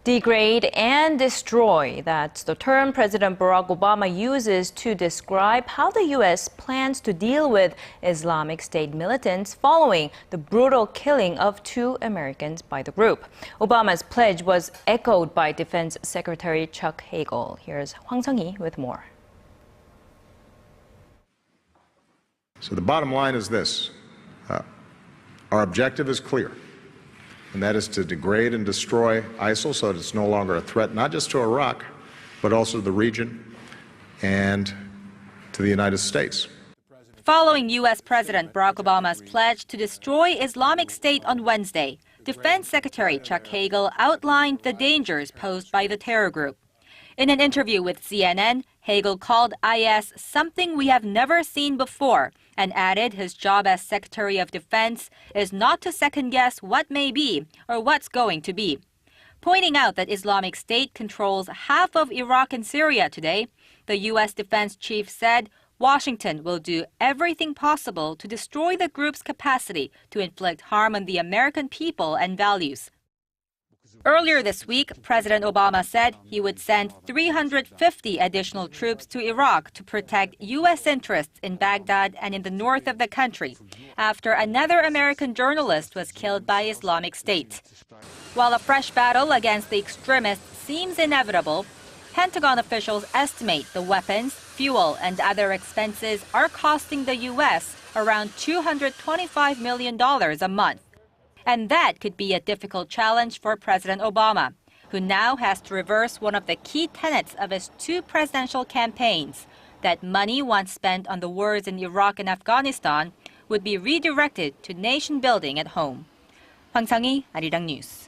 Degrade and destroy. That's the term President Barack Obama uses to describe how the U.S. plans to deal with Islamic State militants following the brutal killing of 2 Americans by the group. Obama's pledge was echoed by Defense Secretary Chuck Hagel. Here's Hwang Sung-hee with more. So the bottom line is this. Our objective is clear, and that is to degrade and destroy ISIL so that it's no longer a threat, not just to Iraq, but also to the region and to the United States. Following U.S. President Barack Obama's pledge to destroy Islamic State on Wednesday, Defense Secretary Chuck Hagel outlined the dangers posed by the terror group. In an interview with CNN, Hagel called IS something we have never seen before and added his job as Secretary of Defense is not to second-guess what may be or what's going to be. Pointing out that Islamic State controls half of Iraq and Syria today, the U.S. defense chief said Washington will do everything possible to destroy the group's capacity to inflict harm on the American people and values. Earlier this week, President Obama said he would send 350 additional troops to Iraq to protect U.S. interests in Baghdad and in the north of the country, after another American journalist was killed by Islamic State. While a fresh battle against the extremists seems inevitable, Pentagon officials estimate the weapons, fuel, and other expenses are costing the U.S. around $225 million a month. And that could be a difficult challenge for President Obama, who now has to reverse one of the key tenets of his 2 presidential campaigns, that money once spent on the wars in Iraq and Afghanistan would be redirected to nation building at home. Hwang Sung-hee, Arirang News.